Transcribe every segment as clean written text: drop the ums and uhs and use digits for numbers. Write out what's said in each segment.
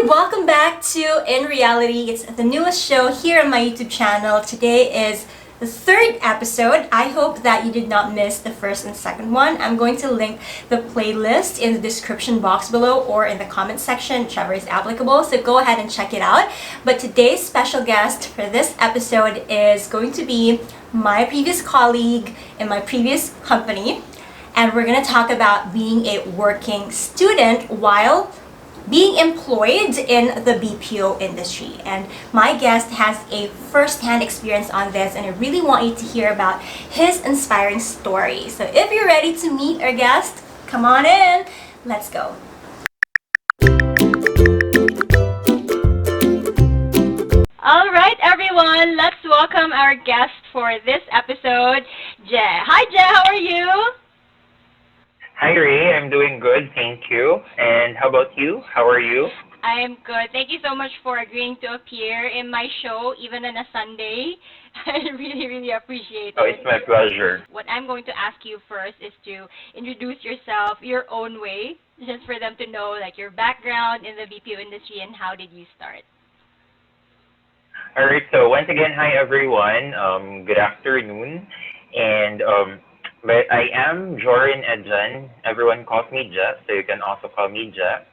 welcome back to InREAlity. It's the newest show here on my YouTube channel. Today is the third episode. I hope that you did not miss the first and second one. I'm going to link the playlist in the description box below or in the comment section, whichever is applicable, so go ahead and check it out. But today's special guest for this episode is going to be my previous colleague in my previous company, and we're going to talk about being a working student while being employed in the BPO industry. And my guest has a first-hand experience on this, and I really want you to hear about his inspiring story. So if you're ready to meet our guest, come on in. Let's go. All right, everyone, let's welcome our guest for this episode, 𝙤𝙤. Hi, 𝙤𝙤, how are you? Hi Ray, I'm doing good, thank you. And how about you? How are you? I am good. Thank you so much for agreeing to appear in my show, even on a Sunday. I really appreciate Oh, it. it's my pleasure. What I'm going to ask you first is to introduce yourself your own way, just for them to know like your background in the BPO industry and how did you start. All right, so once again, hi everyone. Good afternoon. And but I am 𝙤𝙤𝙨𝙘𝙧. Everyone calls me 𝙤, so you can also call me 𝙤.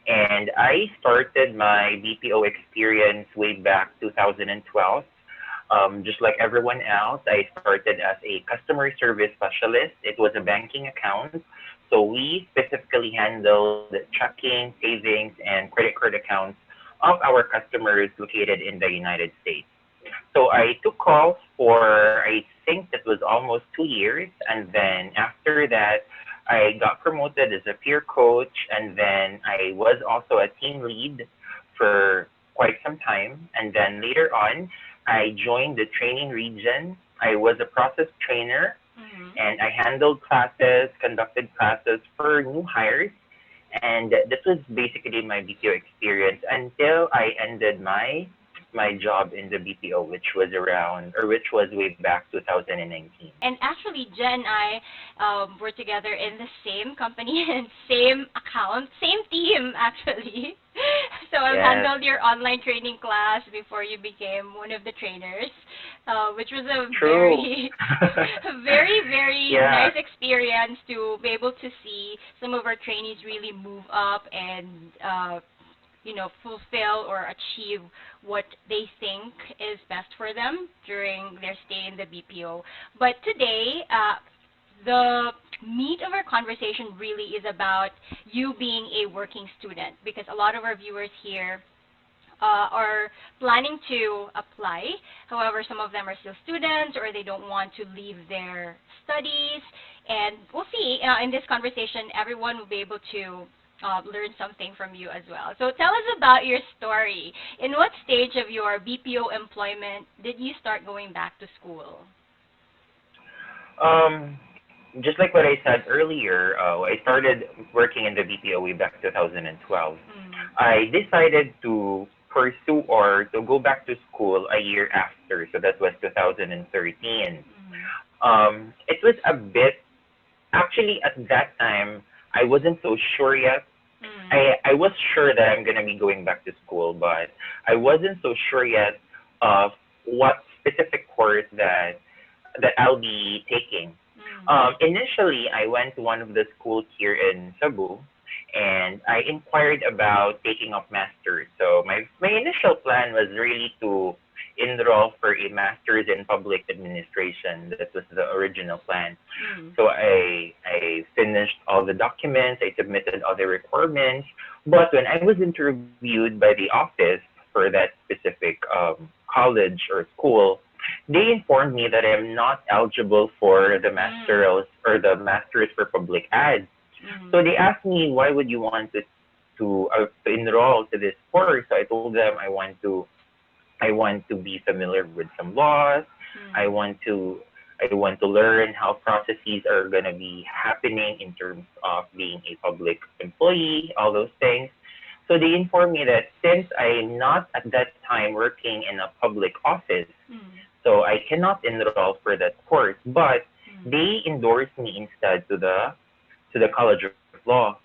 And I started my BPO experience way back 2012. Just like everyone else, I started as a customer service specialist. It was a banking account. So we specifically handled checking, savings, and credit card accounts of our customers located in the United States. So I took calls for, I think that was almost 2 years. And then after that, I got promoted as a peer coach. And then I was also a team lead for quite some time. And then later on, I joined the training region. I was a process trainer, and I handled classes, conducted classes for new hires. And this was basically my BPO experience until I ended my job in the BPO, which was way back 2019. And actually, 𝙤 and I were together in the same company and same account, same team actually. So I've Yes, handled your online training class before you became one of the trainers, which was a true. very Yeah, nice experience to be able to see some of our trainees really move up and fulfill or achieve what they think is best for them during their stay in the BPO. But today, the meat of our conversation really is about you being a working student, because a lot of our viewers here are planning to apply. However, some of them are still students or they don't want to leave their studies. And we'll see in this conversation, everyone will be able to learn something from you as well. So tell us about your story. In what stage of your BPO employment did you start going back to school? um, just like what I said earlier, I started working in the BPO way back 2012. Mm. I decided to pursue or to go back to school a year after, so that was 2013. Mm. It was a bit, actually at that time, I wasn't so sure yet. Mm. I was sure that I'm gonna be going back to school, but I wasn't so sure yet of what specific course that I'll be taking. Mm. Initially, I went to one of the schools here in Cebu, and I inquired about taking up masters. So my initial plan was really to enroll for a master's in public administration. That was the original plan. Mm. So I finished all the documents, I submitted all the requirements, but when I was interviewed by the office for that specific college or school, they informed me that I'm not eligible for the Mm. master's or the master's for public ads. Mm. So they asked me, why would you want to enroll to this course? So I told them I want to be familiar with some laws. I Mm. want to I want to learn how processes are going to be happening in terms of being a public employee, all those things. So they informed me that since I'm not at that time working in a public office, Mm. so I cannot enroll for that course, but Mm. they endorsed me instead to the College of Law.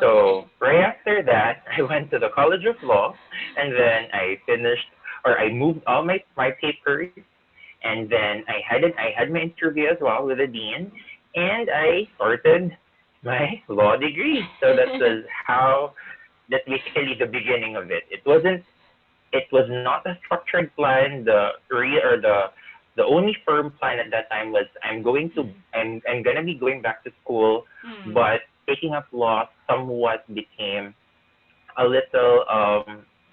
So Okay. right after that, I went to the College of Law, and then I finished, or I moved all my papers, and then I had my interview as well with the dean, and I started my law degree. So that was how that's basically the beginning of it. It was not a structured plan. The only firm plan at that time was I'm gonna be going back to school, Mm. but taking up law somewhat became a little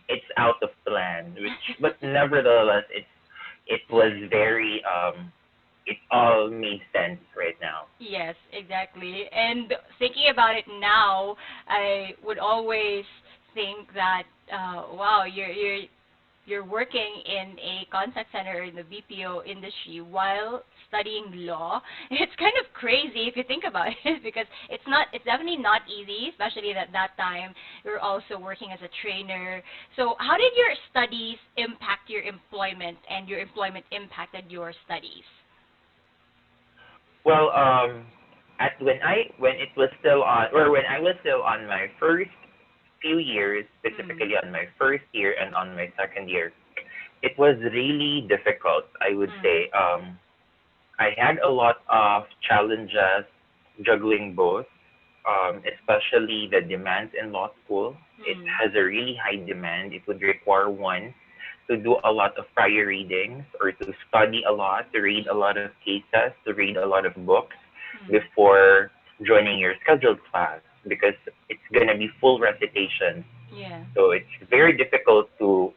it's out of plan, which but nevertheless it was very it all made sense right now. Yes, exactly. And thinking about it now, I would always think that, wow, you're working in a contact center in the BPO industry while studying law. It's kind of crazy if you think about it because it's definitely not easy, especially at that time you're also working as a trainer. So how did your studies impact your employment and your employment impacted your studies? Well, at when it was still on or when I was still on my first few years, Mm. specifically on my first year and on my second year, it was really difficult. I would Mm. say I had a lot of challenges juggling both, especially the demands in law school. It Mm. has a really high demand. It would require one to do a lot of prior readings or to study a lot, to read a lot of cases, to read a lot of books Mm. before joining your scheduled class because it's going to be full recitation. Yeah. So it's very difficult to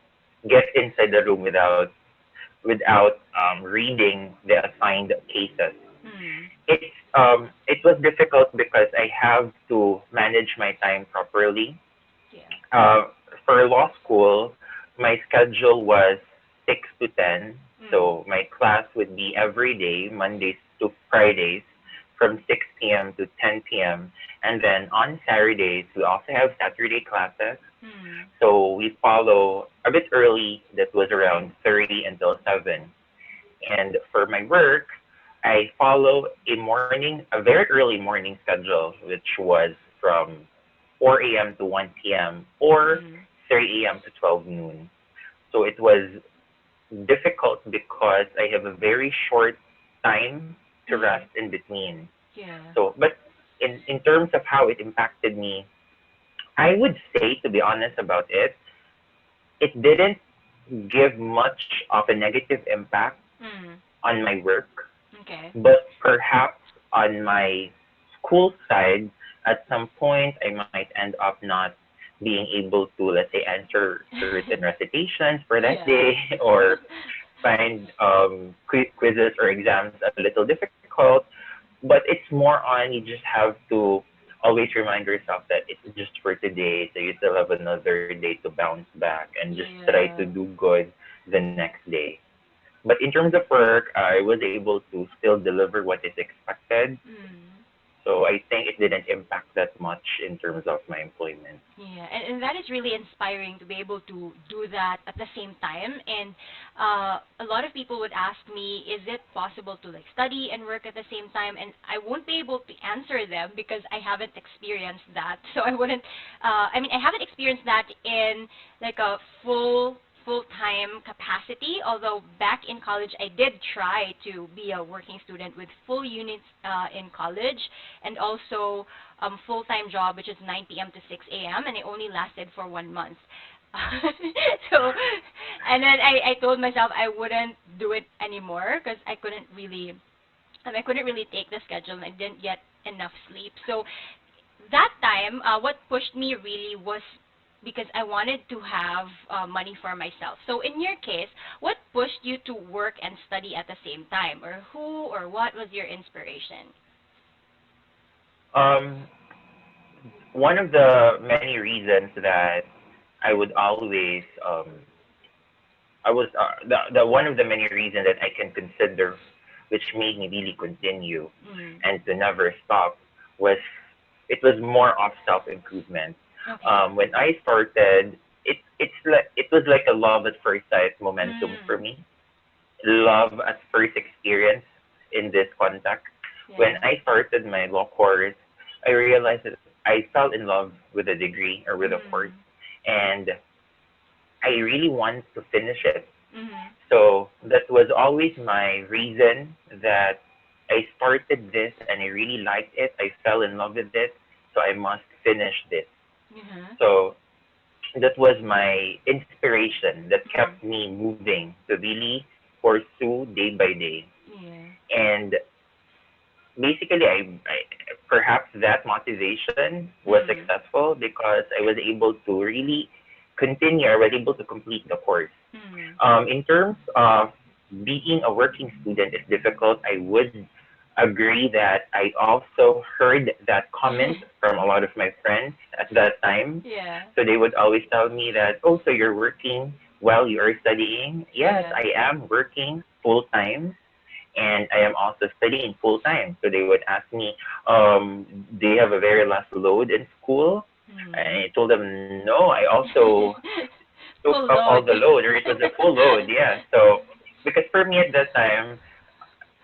get inside the room without reading the assigned cases. Mm. It was difficult because I have to manage my time properly. Yeah. Uh, for law school, my schedule was 6 to 10. Mm. So my class would be every day, Mondays to Fridays, from 6 p.m. to 10 p.m. And then on Saturdays, we also have Saturday classes. Mm. So we follow a bit early, that was around 30 until 7. And for my work, I follow a very early morning schedule, which was from 4 a.m. to 1 p.m. or Mm. 3 a.m. to 12 noon. So it was difficult because I have a very short time to rest Mm. in between. Yeah. So, but in terms of how it impacted me, I would say, to be honest about it didn't give much of a negative impact Mm. on my work, Okay. but perhaps on my school side, at some point, I might end up not being able to, let's say, answer certain recitations for that Yeah. day or find quizzes or exams a little difficult. But it's more on you just have to always remind yourself that it's just for today, so you still have another day to bounce back and just try to Yeah. do good the next day. But in terms of work, I was able to still deliver what is expected. Mm. So I think it didn't impact that much in terms of my employment. Yeah, and that is really inspiring to be able to do that at the same time. And a lot of people would ask me, is it possible to like study and work at the same time? And I won't be able to answer them because I haven't experienced that. So I wouldn't. I mean, I haven't experienced that in like a full-time capacity. Although back in college, I did try to be a working student with full units in college, and also full-time job, which is 9 p.m. to 6 a.m., and it only lasted for 1 month. So, and then I told myself I wouldn't do it anymore because I couldn't really take the schedule and I didn't get enough sleep. So that time, what pushed me really was because I wanted to have money for myself. So in your case, what pushed you to work and study at the same time, or who or what was your inspiration? Um, One of the many reasons that I would always I was the one of the many reasons that I can consider, which made me really continue Mm. and to never stop, was it was more of self improvement. Okay. When I started, it was like a love at first sight momentum for Mm. me, love at first experience in this context. When Yeah. I started my law course, I realized that I fell in love with the degree or with the course, Mm. and I really want to finish it. Mhm. So that was always my reason that I started this and I really liked it. I fell in love with it, so I must finish this. Mhm. So that was my inspiration that Mhm. kept me moving to really pursue day by day. Yeah. And basically, I perhaps that motivation was Mm. successful because I was able to really continue. I was able to complete the course. Mm. In terms of being a working student is difficult, I would agree that I also heard that comment from a lot of my friends at that time. Yeah. So they would always tell me that, oh, so you're working while you are studying? Yes, Yeah. I am working full time and I am also studying full time. So they would ask me, do you have a very less load in school? Mm. And I told them, no, I also took Full up all load. the load, or it was a full load, yeah. So, because for me at that time,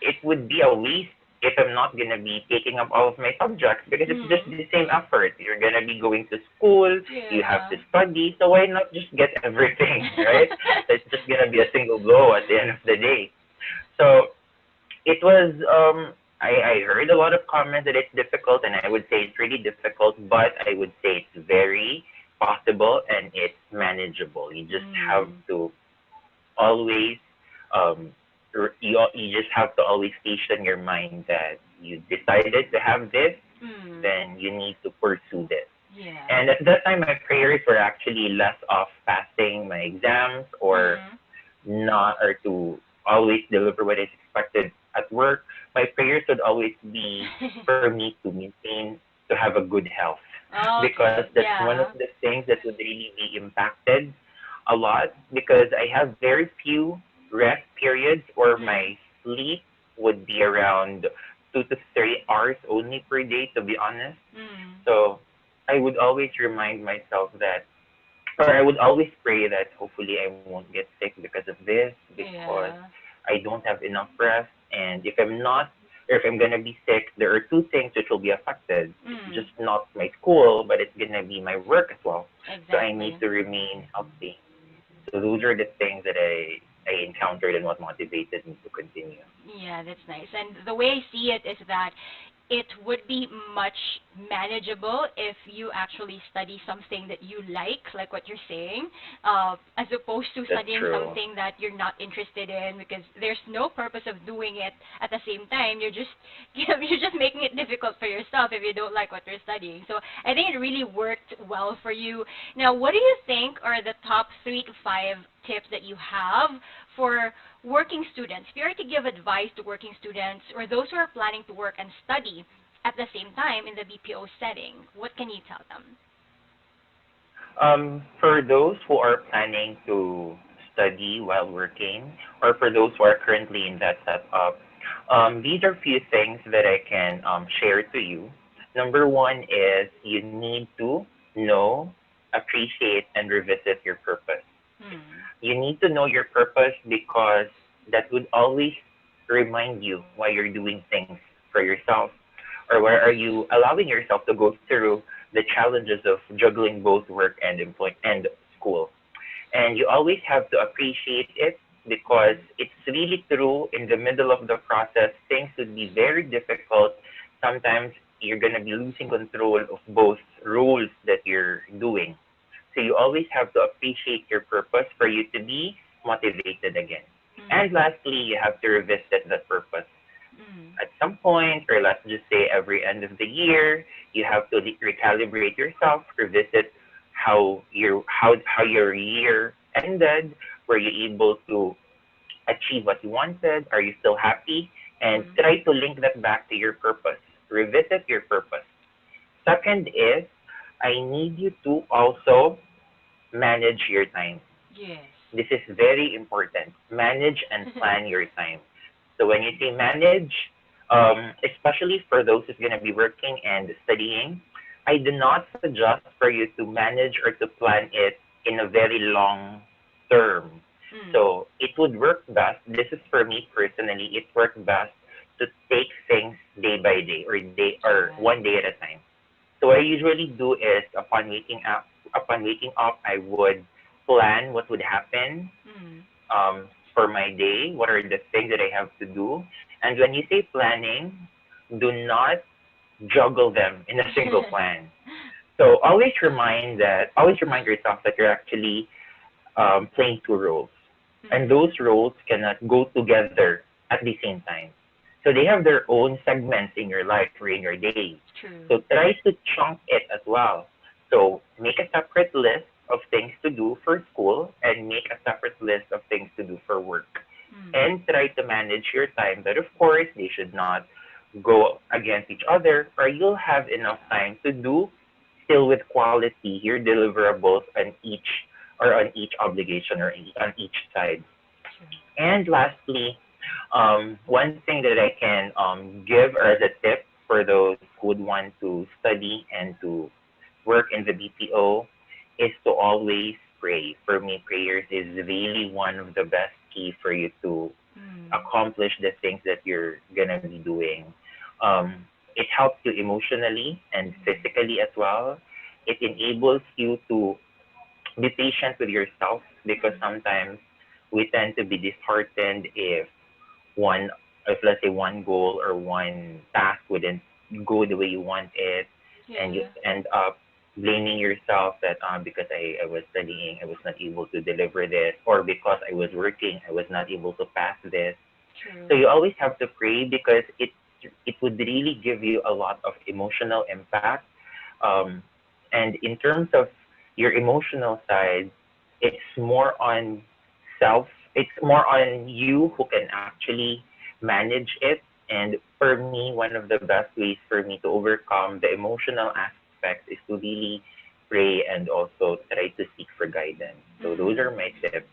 it would be a waste if I'm not gonna be taking up all of my subjects because it's just Mm. the same effort. You're gonna be going to school, you have to Yeah. study, so why not just get everything, right? So it's just gonna be a single blow at the end of the day. So it was I heard a lot of comments that it's difficult and I would say it's really difficult, but I would say it's very possible and it's manageable. You just have Mm. to always um you just have to always station your mind that you decided to have this, Mm. then you need to pursue this. Yeah. And at that time my prayers were actually less of passing my exams or Mm. not or to always deliver what is expected at work. My prayers would always be for me to maintain to have a good health because Okay. that's one of Yeah. the things that would really be impacted a lot because I have very few rest periods or Mm. my sleep would be around 2 to 3 hours only per day to be honest. Mm. So I would always remind myself that or I would always pray that hopefully I won't get sick because of this, because Yeah. I don't have enough rest. And if I'm not, or if I'm gonna be sick, there are two things which will be affected. It's just Mm. not my school, but it's gonna be my work as well. So I need Exactly. to remain healthy. So those are the things that I encountered and what motivated me to continue. Yeah, that's nice. And the way I see it is that it would be much manageable if you actually study something that you like what you're saying, as opposed to That's studying true. something that you're not interested in, because there's no purpose of doing it at the same time. You're just you're just making it difficult for yourself if you don't like what you're studying. So I think it really worked well for you. Now, what do you think are the top 3 to 5 tips that you have for working students? If you were to give advice to working students or those who are planning to work and study at the same time in the BPO setting, what can you tell them? For those who are planning to study while working, or for those who are currently in that setup, these are few things that I can share to you. Number one is you need to know, appreciate, and revisit your purpose. Hmm. You need to know your purpose because that would always remind you why you're doing things for yourself or why are you allowing yourself to go through the challenges of juggling both work and employ and school. And you always have to appreciate it because Hmm. it's really true in the middle of the process things would be very difficult. Sometimes you're going to be losing control of both roles that you're doing. So you always have to appreciate your purpose for you to be motivated again. And Hmm. lastly, you have to revisit that purpose Hmm. at some point, or let's just say every end of the year, you have to recalibrate yourself, revisit how your year ended. Were you able to achieve what you wanted? Are you still happy? And Hmm. try to link that back to your purpose. Revisit your purpose. Second is, I need you to also manage your time. Yes. This is very important. Manage and plan your time. So when you say manage, especially for those who's going to be working and studying, I do not suggest for you to manage or to plan it in a very long term. Hmm. So it would work best. This is for me personally. It worked best to take things day by day or day or Yeah. one day at a time. So what I usually do is upon waking up, I would plan what would happen Mm. for my day. What are the things that I have to do? And when you say planning, do not juggle them in a single plan. So always remind yourself that you're actually playing two roles, and Mm. those roles cannot go together at the same time. So they have their own segments in your life or in your day. True. So try to chunk it as well. So make a separate list of things to do for school and make a separate list of things to do for work. Mm. And try to manage your time, but of course they should not go against each other, or you'll have enough time to do still with quality your deliverables on each obligation or on each side. True. And lastly, one thing that I can give as a tip for those who would want to study and to work in the BPO is to always pray. For me, prayers is really one of the best key for you to Mm. accomplish the things that you're gonna be doing. It helps you emotionally and Mm. physically as well. It enables you to be patient with yourself, because Mm. sometimes we tend to be disheartened one if let's say one goal or one task wouldn't go the way you want it, and you Yeah. end up blaming yourself that because I was studying I was not able to deliver this, or because I was working I was not able to pass this. So True. you always have to pray, because it would really give you a lot of emotional impact. um, and in terms of your emotional side, it's more on self. It's more on you who can actually manage it. And for me, one of the best ways for me to overcome the emotional aspect is to really pray and also try to seek for guidance. So those Mm. are my tips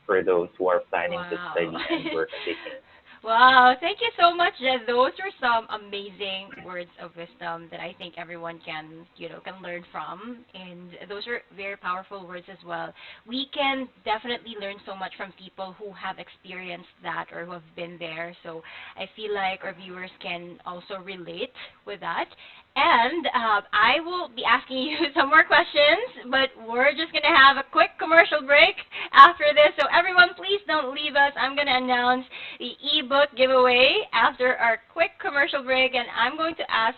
for those who are planning to Wow. study and work at the same. Wow, thank you so much, Jess. Those are some amazing words of wisdom that I think everyone can learn from. And those are very powerful words as well. We can definitely learn so much from people who have experienced that or who have been there. So I feel like our viewers can also relate with that. And I will be asking you some more questions, but we're just going to have a quick commercial break after this. So everyone, please don't leave us. I'm going to announce the ebook giveaway after our quick commercial break, and I'm going to ask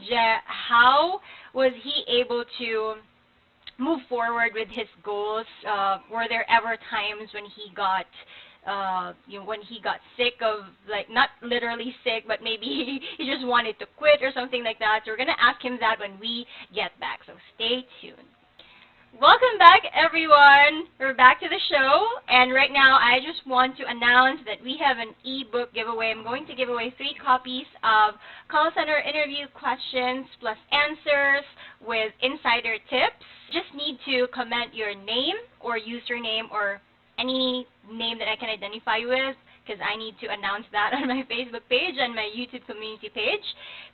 Je, how was he able to move forward with his goals? Were there ever times when he got when he got sick of, like, not literally sick, but maybe he just wanted to quit or something like that? So we're gonna ask him that when we get back. So stay tuned. Welcome back, everyone. We're back to the show, and right now I just want to announce that we have an ebook giveaway. I'm going to give away 3 copies of call center interview questions plus answers with insider tips. Just need to comment your name or username or any name that I can identify you with, because I need to announce that on my Facebook page and my YouTube community page.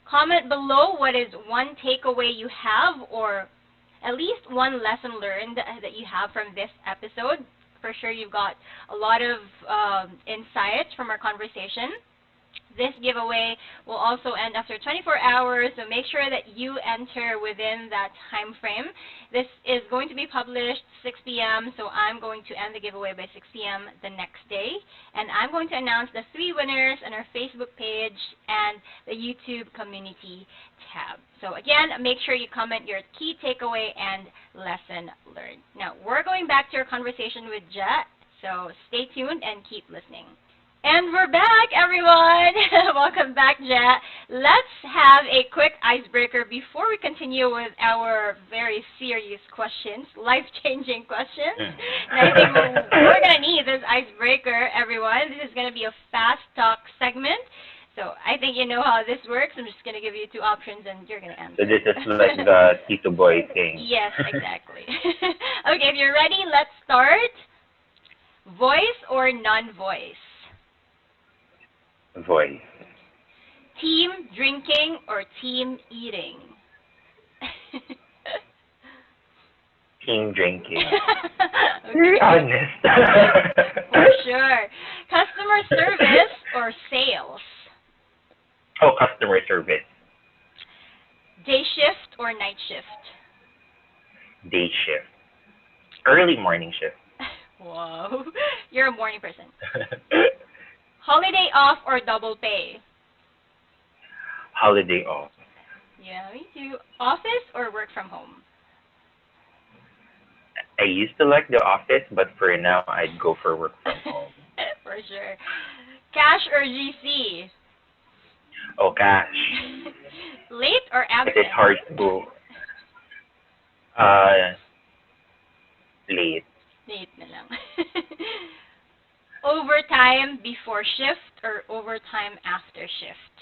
Comment below what is one takeaway you have, or at least one lesson learned that you have from this episode. For sure, you've got a lot of insights from our conversation. This giveaway will also end after 24 hours, so make sure that you enter within that time frame. This is going to be published 6 p.m., so I'm going to end the giveaway by 6 p.m. the next day. And I'm going to announce the 3 winners on our Facebook page and the YouTube community tab. So again, make sure you comment your key takeaway and lesson learned. Now, we're going back to our conversation with Jet, so stay tuned and keep listening. And we're back, everyone. Welcome back, Jet. Let's have a quick icebreaker before we continue with our very serious questions, life-changing questions. And I think we're going to need this icebreaker, everyone. This is going to be a fast talk segment. So I think you know how this works. I'm just going to give you 2 options, and you're going to So answer. this is like the Tito Boy thing. Yes, exactly. Okay, if you're ready, let's start. Voice or non-voice? Voice. Team drinking or team eating? Team drinking. Be Okay. honest. For sure. Customer service or sales? Oh, customer service. Day shift or night shift? Day shift. Early morning shift. Wow, you're a morning person. Holiday off or double pay? Holiday off. Yeah, me too. Office or work from home? I used to like the office, but for now, I'd go for work from home. For sure. Cash or GC? Oh gosh, Late or it is absent? hard to uh late. Late na lang. Overtime before shift or overtime after shift?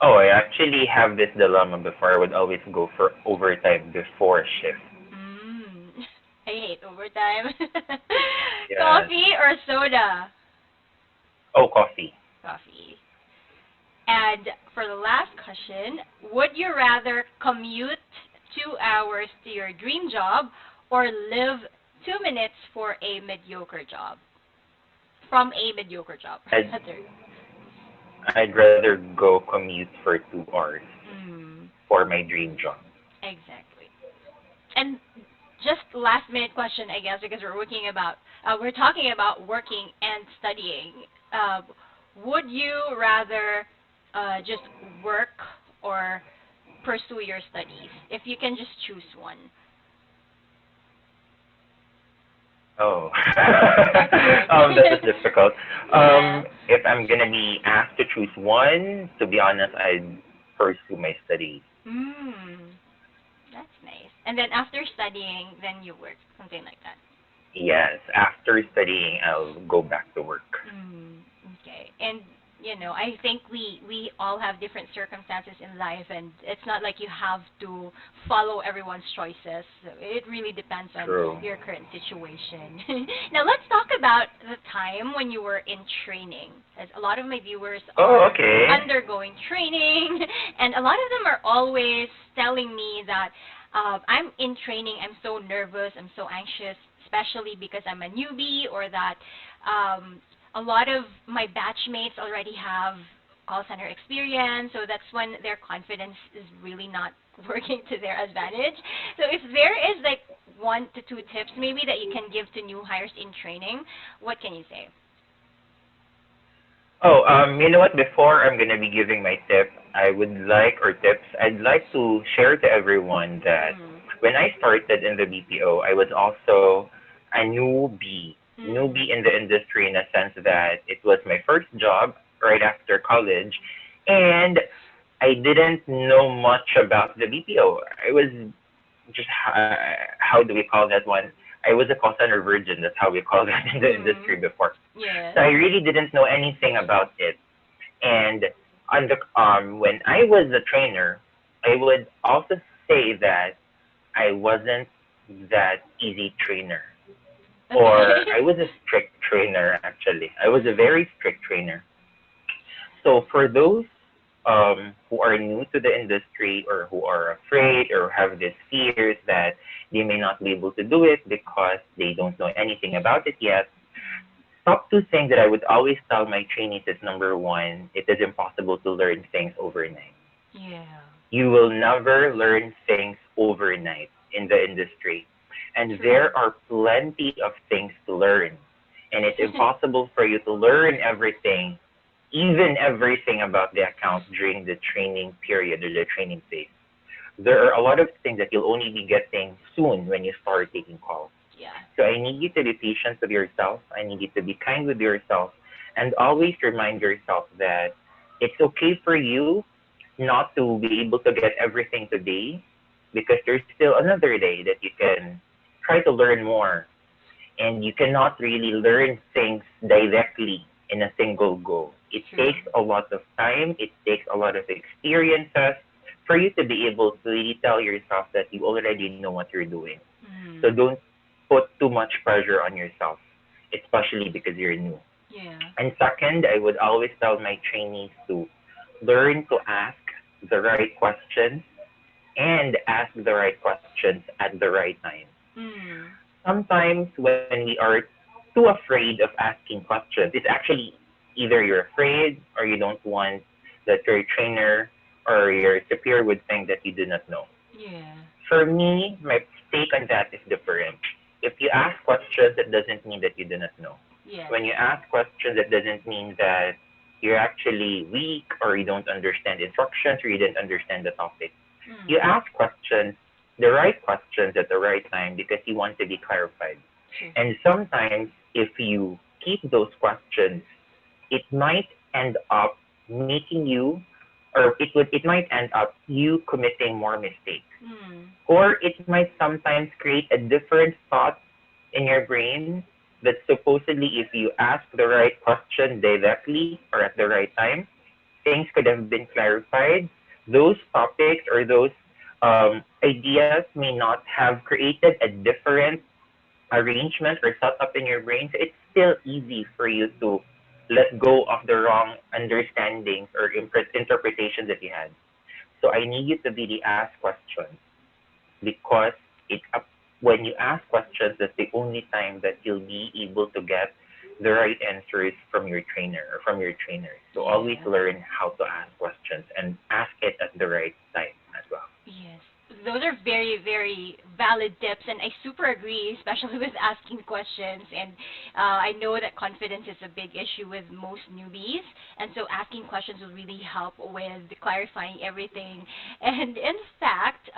Oh, I actually have this dilemma before. I would always go for overtime before shift. Mm. I hate overtime. Yes. Coffee or soda? Oh, coffee. Coffee. And for the last question, would you rather commute 2 hours to your dream job or live 2 minutes for a mediocre job? From a mediocre job, I'd rather. I'd rather go commute for 2 hours Mm, for my dream job. exactly. And just last minute question, I guess, because we're talking about working and studying. Uh, would you rather just work or pursue your studies if you can just choose one? Oh, That's hard. that is difficult. Yeah. If I'm gonna be asked to choose one, to be honest, I'd pursue my studies. Mm, that's nice. And then after studying, then you work, something like that. Yes, after studying, I'll go back to work. Mm, okay. And I think we all have different circumstances in life, and it's not like you have to follow everyone's choices. So it really depends on True. your current situation. Now let's talk about the time when you were in training, as a lot of my viewers Oh, are okay. undergoing training, and a lot of them are always telling me that I'm in training, I'm so nervous, I'm so anxious, especially because I'm a newbie, or that a lot of my batchmates already have call center experience, so that's when their confidence is really not working to their advantage. So if there is like 1 to 2 tips maybe that you can give to new hires in training, what can you say? Oh, you know what? Before I'm gonna be giving my tip, I would like or tips. I'd like to share to everyone that Mm. when I started in the BPO, I was also a newbie Mm. in the industry in a sense that it was my first job right after college, and I didn't know much about the BPO. I was just how do we call that one? I was a call center virgin. That's how we call that in the industry Mm. before. Yes. So I really didn't know anything about it. And on the when I was a trainer, I would also say that I wasn't that easy trainer, or Okay. I was a strict trainer. Actually, I was a very strict trainer. So for those who are new to the industry or who are afraid or have these fears that they may not be able to do it because they don't know anything about it yet, top two things that I would always tell my trainees is number one, it is impossible to learn things overnight. Yeah. You will never learn things overnight in the industry. And True. there are plenty of things to learn. And it's impossible for you to learn everything, even everything about the account during the training period or the training phase. There are a lot of things that you'll only be getting soon when you start taking calls. Yeah. So I need you to be patient with yourself. I need you to be kind with yourself and always remind yourself that it's okay for you not to be able to get everything today because there's still another day that you can try to learn more. And you cannot really learn things directly in a single go. It True. takes a lot of time, it takes a lot of experiences for you to be able to really tell yourself that you already know what you're doing. So Mm. don't put too much pressure on yourself, especially because you're new. Yeah. And second, I would always tell my trainees to learn to ask the right questions and ask the right questions at the right time. Mm. Sometimes when we are too afraid of asking questions, it's actually either you're afraid or you don't want that your trainer or your superior would think that you do not know. Yeah. For me, my take on that is different. If you ask questions, that doesn't mean that you do not know. Yes. When you ask questions, that doesn't mean that you're actually weak or you don't understand instructions or you didn't understand the topic. You Mm. ask questions, the right questions at the right time because you want to be clarified. True. And sometimes, if you keep those questions, it might end up making you, or it might end up you committing more mistakes, Mm. or it might sometimes create a different thought in your brain that supposedly if you ask the right question directly or at the right time, things could have been clarified. Those topics or those ideas may not have created a different arrangement or setup in your brain. So it's still easy for you to let go of the wrong understandings or interpretations that you had. So I need you to really ask questions because it when you ask questions, that's the only time that you'll be able to get the right answers from your trainer or from your trainers. So always Yes. learn how to ask questions and ask it at the right time as well. Yes. Those are very, very valid tips, and I super agree, especially with asking questions. And I know that confidence is a big issue with most newbies, and so asking questions will really help with clarifying everything. And in fact,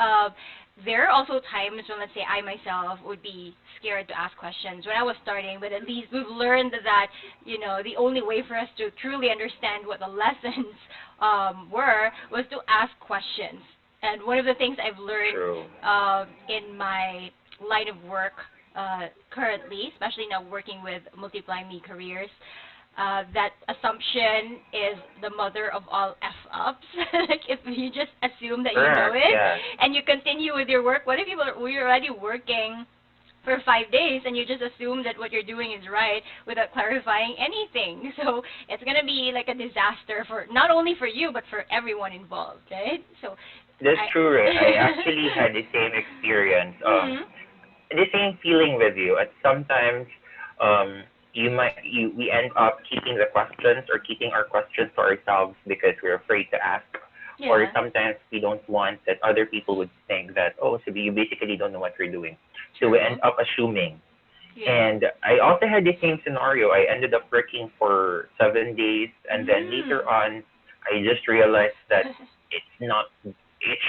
there are also times when, let's say, I myself would be scared to ask questions when I was starting, but at least we've learned that, the only way for us to truly understand what the lessons were was to ask questions. And one of the things I've learned True. in my line of work currently, especially now working with Multiply Me Careers, that assumption is the mother of all f-ups. Like if you just assume that you know Correct. it Yes. and you continue with your work, what if we're already working for 5 days and you just assume that what you're doing is right without clarifying anything? So it's gonna be like a disaster for not only for you but for everyone involved, right? So That's I. true, Ray. I actually had the same experience. Mhm. The same feeling with you. At sometimes, we end up keeping the questions or keeping our questions to ourselves because we're afraid to ask, or Yeah. sometimes we don't want that other people would think that, oh, so you basically don't know what you're doing. So we end True. up assuming. Yeah. And I also had the same scenario. I ended up working for 7 days, and then later Mm. on, I just realized that it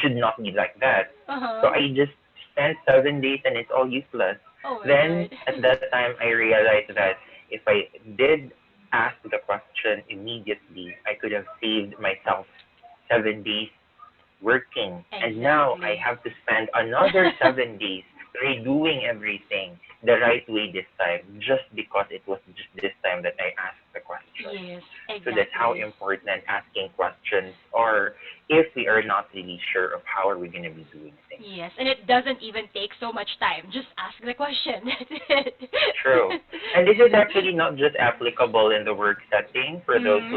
should not be like that. So Uh-huh. I just spent 7 days, and it's all useless. Oh my Then god. at that time, I realized that if I did ask the question immediately, I could have saved myself 7 days working, and now I Exactly. have to spend another 7 days redoing everything the right way this time, just because it was just this time that I asked the question. Yes, So that's how exactly. important asking questions or if we are not really sure of how are we going to be doing things. Yes, and it doesn't even take so much time. Just ask the question. That's it. True. And this is actually not just applicable in the work setting for those Mhm. who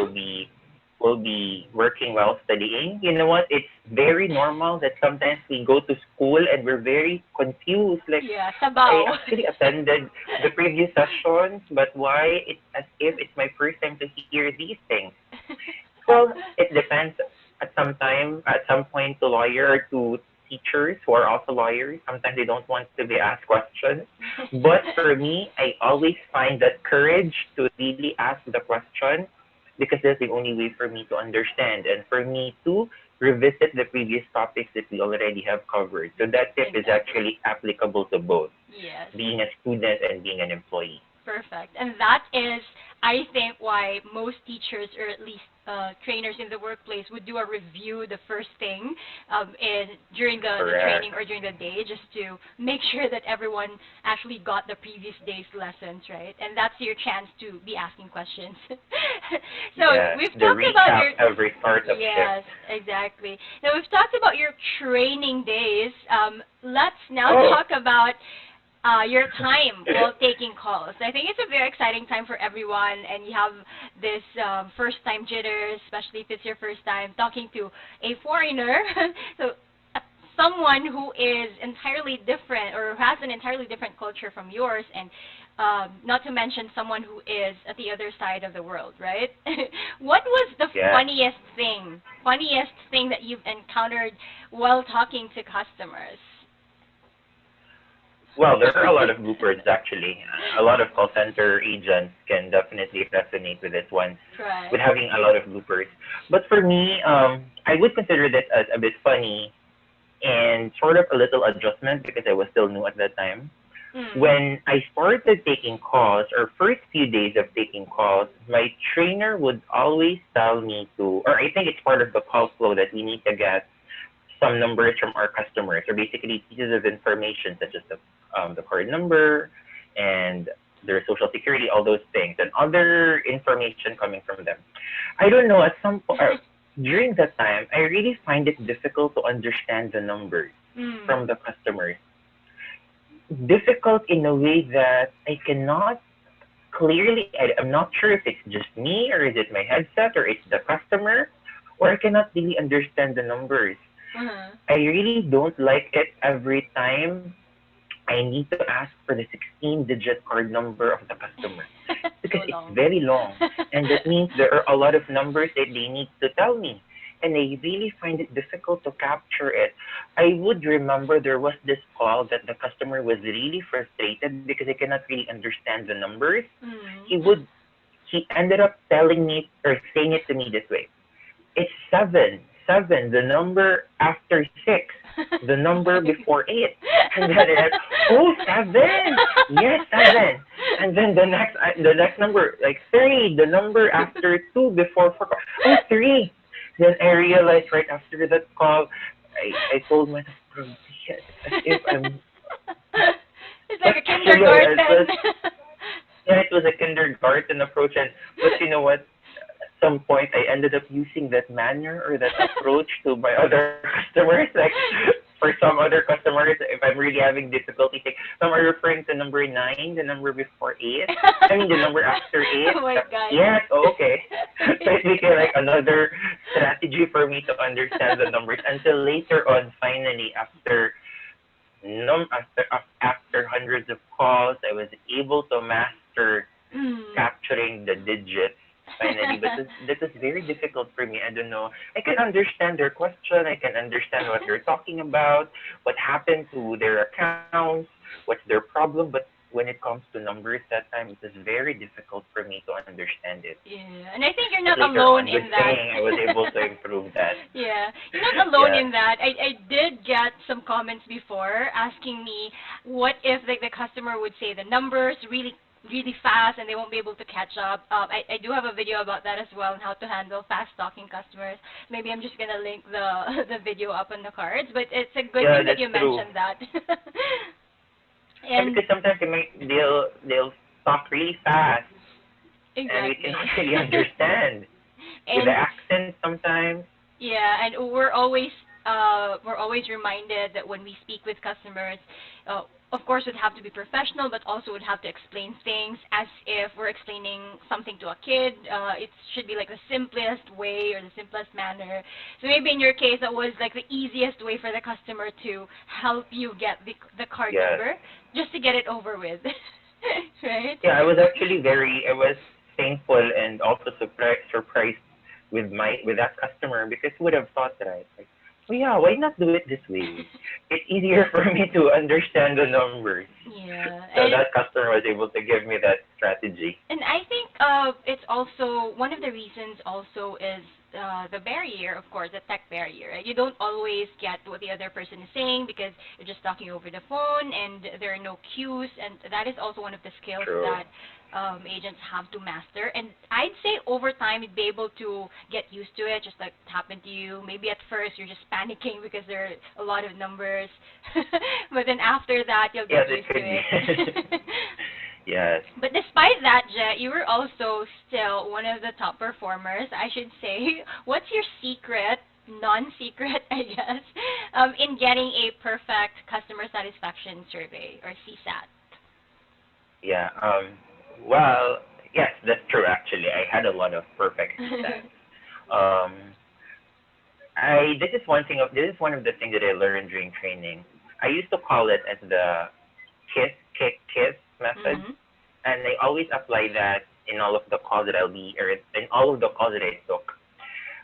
will be working while studying. You know what? It's very normal that sometimes we go to school and we're very confused. Like Yeah, I sabaw. actually attended the previous sessions, but why it's as if it's my first time to hear these things. Well, it depends at some point to lawyer or to teachers who are also lawyers. Sometimes they don't want to be asked questions. But for me, I always find that courage to really ask the question because that's the only way for me to understand and for me to revisit the previous topics that we already have covered. So that tip is Exactly. actually applicable to both Yes. being a student and being an employee. Perfect. And that is, I think, why most teachers, or at least trainers in the workplace, would do a review the first thing during the Correct. training or during the day, just to make sure that everyone actually got the previous day's lessons, right? And that's your chance to be asking questions. So Yes, we've the talked about recap your. every startup shift. Yes, exactly. Now we've talked about your training days. Let's now Oh, talk about your time while taking calls. I think it's a very exciting time for everyone, and you have this first-time jitters, especially if it's your first time talking to a foreigner. So someone who is entirely different or has an entirely different culture from yours, and not to mention someone who is at the other side of the world, right? What was the Yeah. funniest thing that you've encountered while talking to customers? Well, there are a lot of bloopers actually. A lot of call center agents can definitely resonate with this one, with Right. having a lot of bloopers. But for me, I would consider this as a bit funny and sort of a little adjustment because I was still new at that time. Mm. When I started taking calls, or first few days of taking calls, my trainer would always tell me to, or I think it's part of the call flow that we need to get some numbers from our customers, or basically pieces of information such as the card number and their social security, all those things, and other information coming from them. I don't know, at some point, during that time, I really find it difficult to understand the numbers Mm. from the customers. Difficult in a way that I cannot clearly, I'm not sure if it's just me, or is it my headset, or it's the customer, or I cannot really understand the numbers. Uh-huh. I really don't like it every time I need to ask for the 16-digit card number of the customer So because it's long. very long. And that means there are a lot of numbers that they need to tell me. And I really find it difficult to capture it. I would remember there was this call that the customer was really frustrated because I cannot really understand the numbers. Mm. He would he ended up telling me or saying it to me this way. It's seven. Seven, the number after six, the Oh number my before eight. And then it's, oh, seven. Yes, seven. And then the next number, like three, the number after two before four. Oh, three. Then I realized right after that call, I told myself, bro, shit, as if I'm, It's but like a actually it kindergarten. was, yeah, it was a kindergarten approach. And, but you know what? Some point I ended up using that manner or that approach to my other customers. Like for some other customers, if I'm really having difficulty, like some are referring to number nine, the number before eight. I mean the number after eight. Oh my god. Yes, oh, okay. So it became like another strategy for me to understand the numbers until later on, finally, after hundreds of calls, I was able to master Mm. capturing the digits finally. But this is very difficult for me. I don't know. I can understand their question. I can understand what they're talking about, what happened to their accounts, what's their problem. But when it comes to numbers, that time it is very difficult for me to understand it. Yeah, and I think you're But not later alone on, in good that. thing I was able to improve that. Yeah, you're not alone Yeah. in that. I did get some comments before asking me what if like the customer would say the numbers really fast and they won't be able to catch up. I do have a video about that as well on how to handle fast talking customers. Maybe I'm just gonna link the the video up on the cards, but it's a good Yeah, thing that that's you true. mentioned that. Yeah, And because sometimes they'll talk really fast and we cannot exactly. really understand with the And accent sometimes. yeah, and we're always reminded that when we speak with customers, of course, would have to be professional, but also would have to explain things as if we're explaining something to a kid. It should be like the simplest way or the simplest manner. So maybe in your case, that was like the easiest way for the customer to help you get the card Yes. number, just to get it over with, right? Yeah, I was thankful and also surprised with that customer because who would have thought, right? Like, oh yeah, why not do it this way? It's easier for me to understand the numbers. Yeah, So that customer was able to give me that strategy. and I think it's also one of the reasons also is the barrier, of course, the tech barrier. Right? You don't always get what the other person is saying because you're just talking over the phone and there are no cues, and that is also one of the skills True. that agents have to master. And I'd say over time you'd be able to get used to it, just like it happened to you. Maybe at first you're just panicking because there are a lot of numbers, but then after that you'll Yes, get it used to could it. be. Yes. But despite that, Jet, you were also still one of the top performers, I should say. What's your secret, non-secret, I guess, in getting a perfect customer satisfaction survey or CSAT? Yeah. Well, yes, that's true. Actually, I had a lot of perfect CSATs. Um, this is one of the things that I learned during training. I used to call it as the kiss, kick, kiss method, Mhm. and I always apply that in all of the calls that in all of the calls that I took.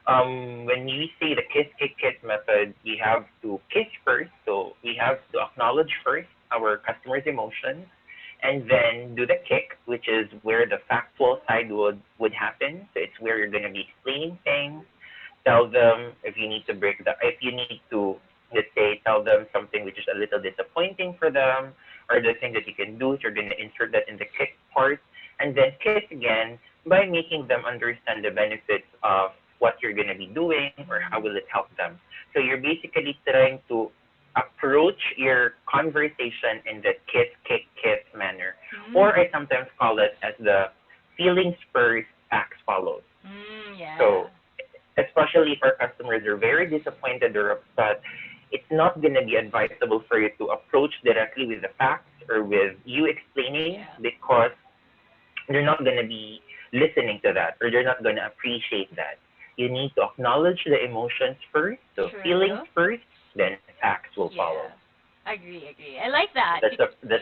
When you say the kiss, kick, kiss method, we have to kiss first, so we have to acknowledge first our customer's emotions, and then do the kick, which is where the factual side would happen. So it's where you're going to be explaining things, tell them if you need to, let's say, tell them something which is a little disappointing for them, or the thing that you can do is you're going to insert that in the kick part, and then kiss again by making them understand the benefits of what you're going to be doing or how will it help them. So you're basically trying to approach your conversation in the kiss, kick, kiss manner. Or I Mm. sometimes call it as the feelings first, acts follows. Yeah. So especially if our customers are very disappointed or upset, it's not going to be advisable for you to approach directly with the facts or with you explaining, Yeah. because they're not going to be listening to that, or they're not going to appreciate that. You need to acknowledge the emotions first, so feelings True. first, then facts will follow. Yeah. Agree, agree. I like that. That's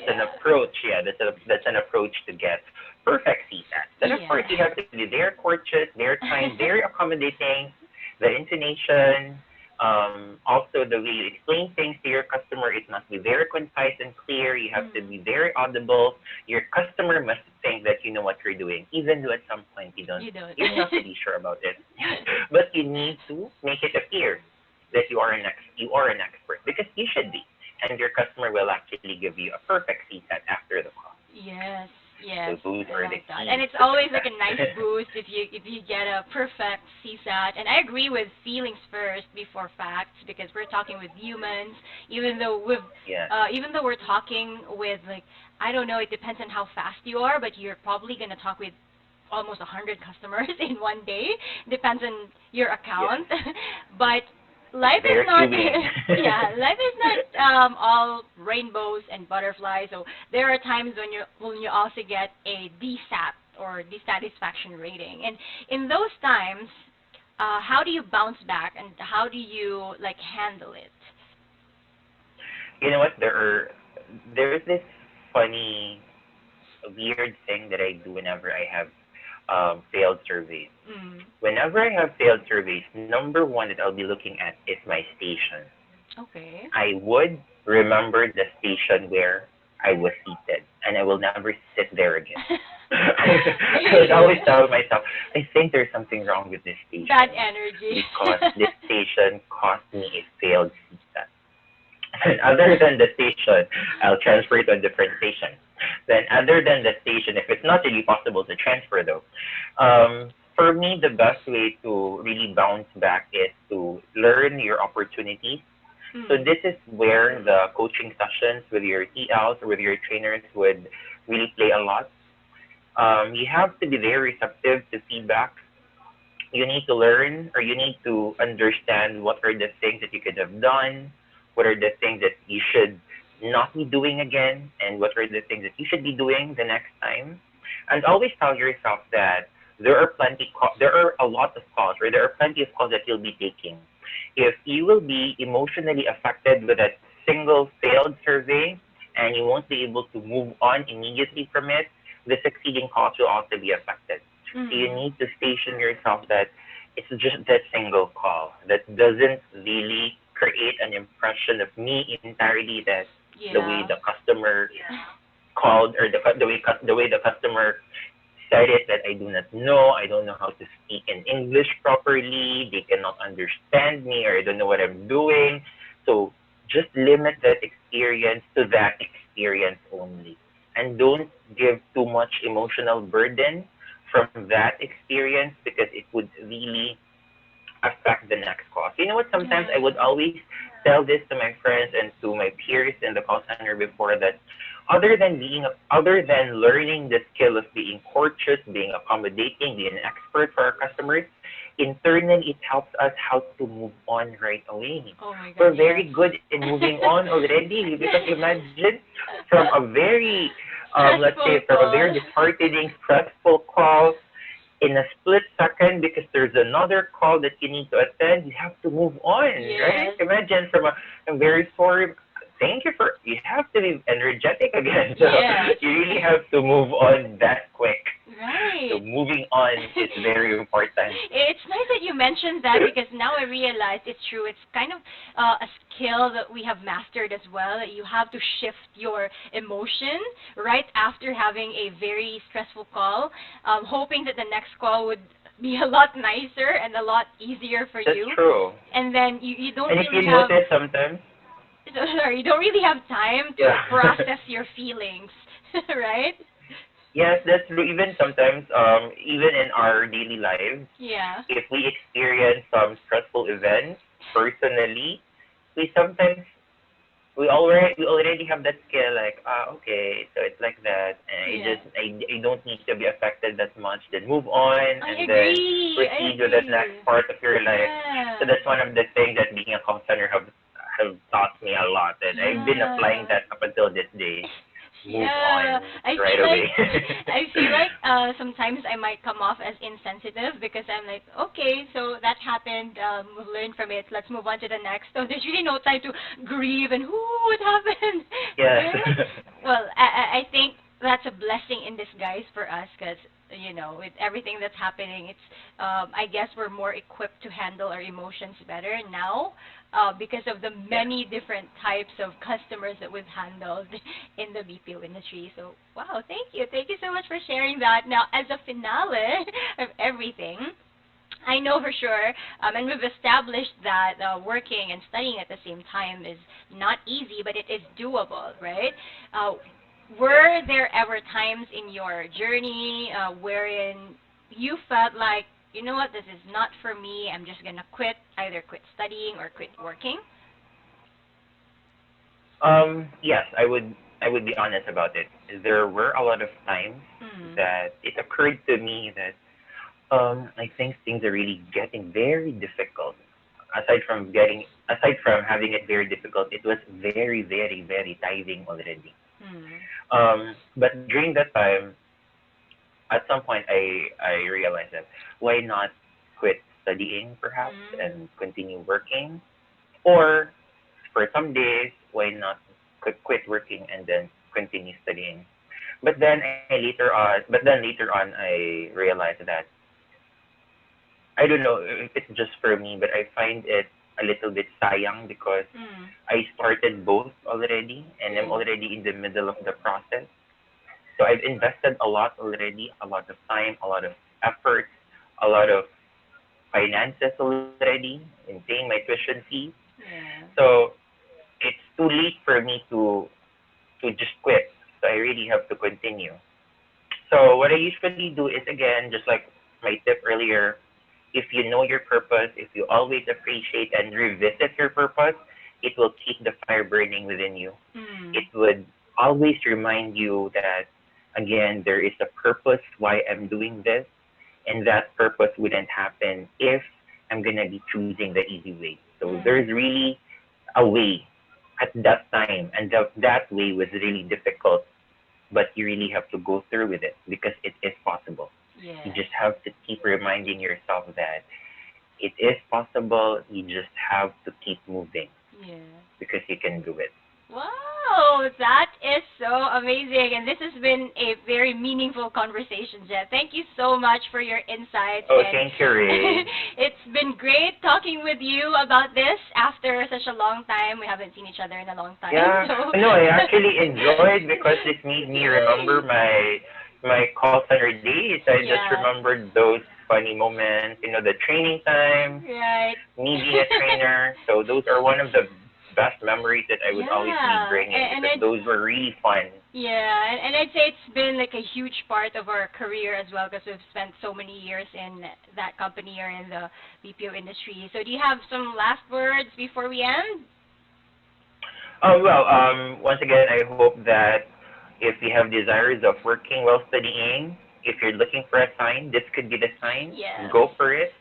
an Yeah. approach. Yeah, that's an approach to get perfect CSAT. Then of course Yeah. you have to be very courteous, very kind, very accommodating. The intonation, also the way you explain things to your customer, it must be very concise and clear. You have to Mm. be very audible. Your customer must think that you know what you're doing, even though at some point You don't. you're not really sure about it. But you need to make it appear that you are an expert, because you should be, and your customer will actually give you a perfect CSAT after the call. Yes, So yes, those I are the like that. And keys it's to always like a nice success. boost if you get a perfect CSAT. And I agree with feelings first before facts, because we're talking with humans. Even though we've Yeah, even though we're talking with, like, I don't know, it depends on how fast you are, but you're probably gonna talk with almost 100 customers in one day. Depends on your yes. account. But life is Very not queuing. yeah, life is not all rainbows and butterflies. So there are times when you also get a DSAT, or dissatisfaction rating. And in those times, how do you bounce back, and how do you like handle it? You know what? There's this funny, weird thing that I do whenever I have failed surveys. Mm. Whenever I have failed surveys, number one that I'll be looking at is my station. Okay. I would remember the station where I was seated, and I will never sit there again. I would Really? always tell myself, I think there's something wrong with this Bad station, energy. because this station cost me a failed CSAT. And other than the station, I'll transfer to a different station. Then other than the station, if it's not really possible to transfer though, for me, the best way to really bounce back is to learn your opportunities. So Mm. this is where the coaching sessions with your TLs or with your trainers would really play a lot. You have to be very receptive to feedback. You need to learn, or you need to understand what are the things that you could have done, what are the things that you should not be doing again, and what are the things that you should be doing the next time. And always tell yourself that there are a lot of calls, or there are plenty of calls that you'll be taking. If you will be emotionally affected with a single failed survey and you won't be able to move on immediately from it, the succeeding calls will also be affected. So you Mm. need to station yourself that it's just that single call that doesn't really create an impression of me entirely, that the way Yeah. the customer called, or the way the customer said it, that I do not know, I don't know how to speak in English properly, they cannot understand me, or I don't know what I'm doing. So just limit that experience to that experience only. And don't give too much emotional burden from that experience, because it would really affect the next cost. You know what? Sometimes I would Yeah. always tell this to my friends and to my peers in the call center before, that other than learning the skill of being courteous, being accommodating, being an expert for our customers, internally it helps us how to move on right away. Oh my God, We're yes. very good in moving on already, because imagine from a very let's say Stressful from a call. very disheartening, stressful call, in a split second because there's another call that you need to attend, you have to move on, right? Yes. Imagine from a, I'm very sorry. Thank you for, you have to be energetic again. So Yes. you really have to move on that quick. So Right. moving on is very important. It's nice that you mentioned that because now I realize it's true. It's kind of a skill that we have mastered as well. That you have to shift your emotion right after having a very stressful call, hoping that the next call would be a lot nicer and a lot easier for That's you. true. And then you don't And if you really have, notice sometimes, sorry, you don't really have time to yeah. process your feelings, right? Yes, that's true. Even sometimes, even in our daily lives, Yeah. if we experience some stressful events personally, we sometimes we already have that skill like okay, so it's like that, and Yeah. I don't need to be affected that much. Then move on I and then agree. I proceed with the next agree. part of your life. So Yeah. that's one of the things that being a call center have taught me a lot, and I've been applying Yeah. that up until this day. Move Yeah. on I right feel like away. I feel like sometimes I might come off as insensitive because I'm like, okay, so that happened. We've learned from it. Let's move on to the next. So there's really no time to grieve and whoo, what happened, Yes. right? Well, I think that's a blessing in disguise for us because with everything that's happening, it's I guess we're more equipped to handle our emotions better now because of the Yes. many different types of customers that we've handled in the BPO industry. So, wow, thank you. Thank you so much for sharing that. Now, as a finale of everything, I know for sure, and we've established that working and studying at the same time is not easy, but it is doable, right? Uh, Yes. were there ever times in your journey wherein you felt like, you know what, this is not for me, I'm just going to quit, either quit studying or quit working? Yes, I would be honest about it. There were a lot of times Mm. that it occurred to me that I think things are really getting very difficult. Aside from having it very difficult, it was very, very, very tithing already. Mm. But during that time, at some point, I realized that why not quit studying perhaps Mm. and continue working, or for some days, why not quit working and then continue studying? But then later on, I realized that I don't know if it's just for me, but I find it a little bit sayang because Mm. I started both already and I'm Mm. already in the middle of the process. So I've invested a lot already, a lot of time, a lot of effort, a lot of finances already in paying my tuition fees. Yeah. So it's too late for me to just quit. So I really have to continue. So what I usually do is again, just like my tip earlier, if you know your purpose, if you always appreciate and revisit your purpose, it will keep the fire burning within you. It Mm. would always remind you that again, there is a purpose why I'm doing this, and that purpose wouldn't happen if I'm gonna be choosing the easy way. So Mm. there's really a way at that time, and that way was really difficult, but you really have to go through with it because it is possible. You Yes. just have to keep reminding yourself that it is possible. You just have to keep moving Yeah. because you can do it. Wow, that is so amazing. And this has been a very meaningful conversation, Jeff. Thank you so much for your insights. Oh, And thank you, Ray. it's been great talking with you about this after such a long time. We haven't seen each other in a long time. Yeah, So, no, I actually enjoyed because this made me remember my call center days. I just yeah. remembered those funny moments, the training time, Right. me being a trainer. So those are one of the best memories that I would always be Yeah. bringing And because those were really fun. yeah, and I'd say it's been like a huge part of our career as well because we've spent so many years in that company or in the BPO industry. So do you have some last words before we end? Well, once again, I hope that if you have desires of working while studying, if you're looking for a sign, this could be the sign. Yes. Go for it.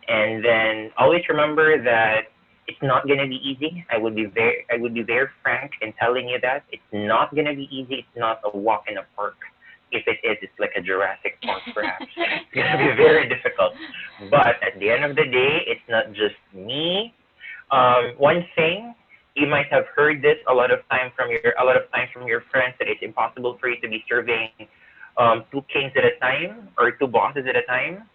And then always remember that it's not gonna be easy. I would be very frank in telling you that it's not gonna be easy. It's not a walk in the park. If it is, it's like a Jurassic Park, perhaps. It's gonna be very difficult. But at the end of the day, it's not just me. One thing you might have heard this a lot of times from your friends that it's impossible for you to be serving two kings at a time or two bosses at a time.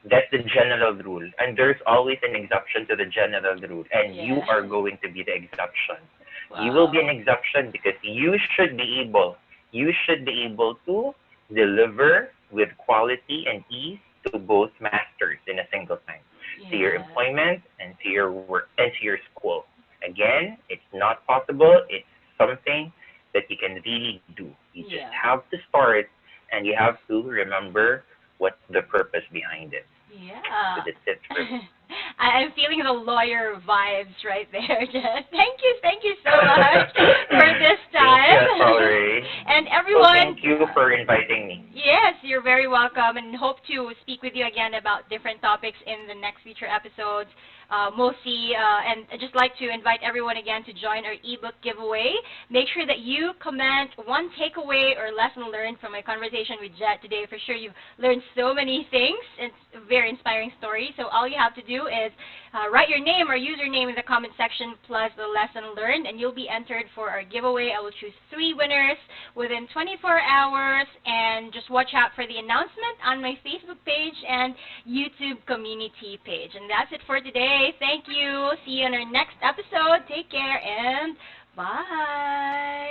That's the general rule, and there's always an exception to the general rule, and you Yeah. are going to be the exception. You will be an Wow. exception because you should be able to deliver with quality and ease to both masters in a single time, to your Yeah. employment and to your work and to your school. Again, it's not possible. It's something that you can really do. You just Yeah. have to start, and you have to remember what's the purpose behind it. So Yeah. that's it for me. I'm feeling the lawyer vibes right there, Jess. Thank you so much for this Thank you, time. as always. And Well, everyone, thank you for inviting me. yes, you're very welcome, and hope to speak with you again about different topics in the next future episodes. We'll see, and I'd just like to invite everyone again to join our ebook giveaway. Make sure that you comment one takeaway or lesson learned from my conversation with Jet today. For sure, you've learned so many things. It's a very inspiring story. So all you have to do is write your name or username in the comment section plus the lesson learned, and you'll be entered for our giveaway. I will choose 3 winners within 24 hours, and just watch out for the announcement on my Facebook page and YouTube community page. And that's it for today. Thank you. See you in our next episode. Take care and bye.